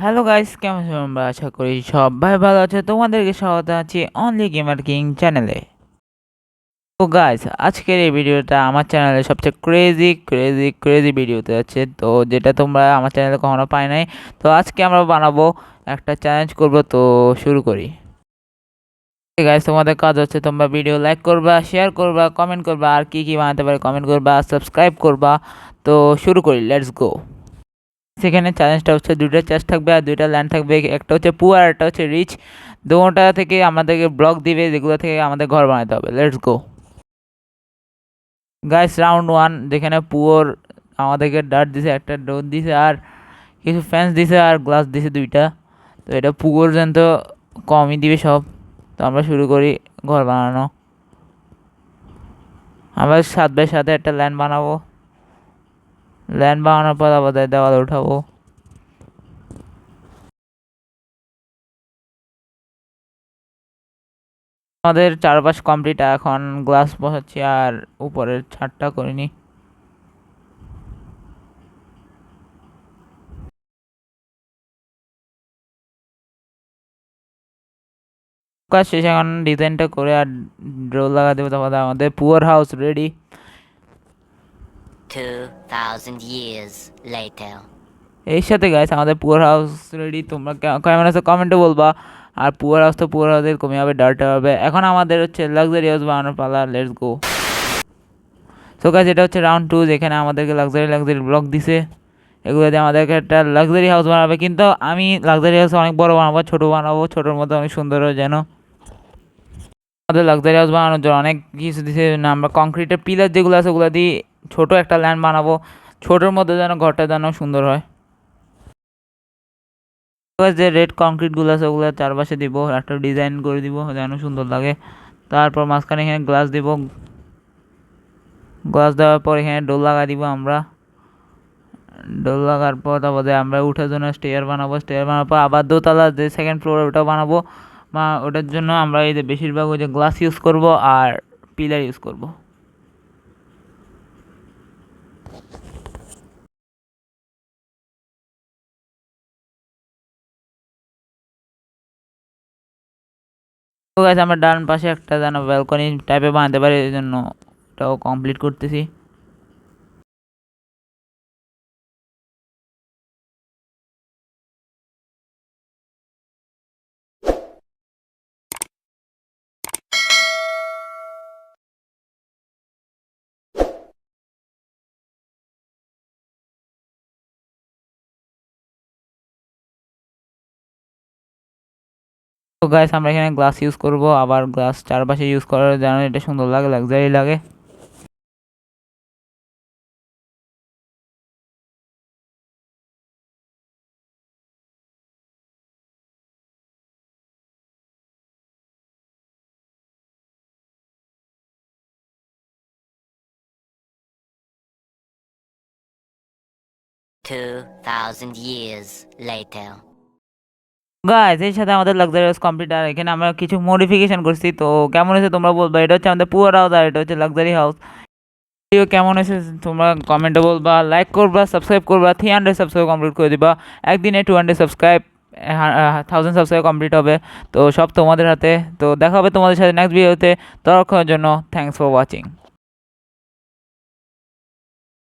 Hello guys, কেমন আছো তোমরা? আশা করি সবাই ভালো আছে। তোমাদেরকে স্বাগত আছি অনলি গেমার কিং চ্যানেলে। তো গাইস, আজকের এই ভিডিওটা আমার চ্যানেলে সবচেয়ে ক্রেজি ভিডিওতে আছে, তো যেটা তোমরা আমার চ্যানেলে কখনো পাই নাই। তো আজকে আমরা বানাবো একটা চ্যালেঞ্জ করব। তো শুরু করি। গাইস, তোমাদের কাজ হচ্ছে তোমরা ভিডিও লাইক করবা, শেয়ার করবা, কমেন্ট করবা, আর কি কি বানাতে পারে কমেন্ট করবা, সাবস্ক্রাইব করবা। তো শুরু করি, লেটস গো। সেখানে চ্যালেঞ্জটা হচ্ছে দুইটা চেস্ট থাকবে আর দুইটা ল্যান্ড থাকবে, একটা হচ্ছে পুয়ার আর একটা হচ্ছে রিচ। দুটোটা থেকে আমাদেরকে ব্লক দিবে, যেগুলো থেকে আমাদের ঘর বানাতে হবে। Let's go guys, round 1। যেখানে পুয়ার আমাদেরকে ডার্ট দিছে, একটা ডোর দিছে, আর কিছু ফ্যান্স দিছে, আর গ্লাস দিছে দুইটা। তো এটা পুকুর যেন তো কমই দিবে সব। তো আমরা শুরু করি ঘর বানানো। আমরা 7x7 একটা ল্যান্ড বানাবো। ল্যান্ড বানানোর পর আবার দেওয়াল উঠাবো। আমাদের চারপাশ কমপ্লিট, এখন গ্লাস বসাচ্ছি আর উপরের ছাদটা করিনি। কাজ শেষে এখন ডিজাইনটা করে আর ড্রো লাগা দেবো, তারপরে আমাদের poor house ready. 2000 years later. এর সাথে গাইস আমাদের পুয়ার হাউস রেডি। তোমরা কেমন আছে কমেন্টে বলবা। আর পুয়ার হাউস তো পুয়ার হাউসের কমে হবে, ডার্টা হবে। এখন আমাদের হচ্ছে লাক্সারি হাউস বানানোর পালা। Let's go. সো গাইস, এটা হচ্ছে রাউন্ড 2, যেখানে আমাদেরকে লাক্সারি ব্লক দিছে। এগুলো দিয়ে আমাদেরকে একটা লাক্সারি হাউস বানাবে, কিন্তু আমি লাক্সারি হাউস অনেক বড় বানাবো, ছোটো বানাবো, ছোটোর মধ্যে অনেক সুন্দর হয় যেন। আমাদের লাক্সারি হাউস বানানোর জন্য অনেক কিছু দিছে না, আমরা কংক্রিটের পিলার যেগুলো আছে ওগুলো দিয়ে ছোটো একটা ল্যান্ড বানাবো, ছোটোর মধ্যে যেন ঘরটা যেন সুন্দর হয়। যে রেড কংক্রিটগুলো আছে ওগুলো চারপাশে দিব, একটা ডিজাইন করে দিব যেন সুন্দর লাগে। তারপর মাঝখানে এখানে গ্লাস দিব। গ্লাস দেওয়ার পর এখানে ডোর লাগা দিব আমরা। ডোর লাগার পর তারপরে আমরা উঠার জন্য স্টেয়ার বানাবো। স্টেয়ার বানানোর পর আবার দোতলা যে সেকেন্ড ফ্লোর ওটাও বানাবো। ওটার জন্য আমরা এই যে বেশিরভাগ ওই যে গ্লাস ইউজ করব আর পিলার ইউজ করব। তো গাইস, আমরা ডান পাশে একটা যেন ব্যালকনি টাইপের বানাতে পারি, এই জন্য ওটাও কমপ্লিট করতেছি। তো গাইস, আমরা এখানে গ্লাস ইউজ করব, আবার গ্লাস চারপাশে ইউজ করার যেন এটা সুন্দর লাগে, লাক্সারি লাগে। $2,000 years later. গাইস, এর সাথে আমাদের লাক্সারিয়াস কম্পিউটার এখানে আমরা কিছু মডিফিকেশন করছি। তো কেমন হয়েছে তোমরা বলবা। এটা হচ্ছে আমাদের পুয়ার হাউস আর এটা হচ্ছে লাক্সারি হাউস। ভিডিও কেমন হয়েছে তোমরা কমেন্টে বলবা, লাইক করবা, সাবস্ক্রাইব করবা। 300 সাবস্ক্রাইব কমপ্লিট করে দিবা। একদিনে 200 সাবস্ক্রাইব, 1000 সাবস্ক্রাইব কমপ্লিট হবে। তো সব তোমাদের হাতে। তো দেখা হবে তোমাদের সাথে নেক্সট ভিডিওতে। ততক্ষণের জন্য থ্যাংকস ফর ওয়াচিং।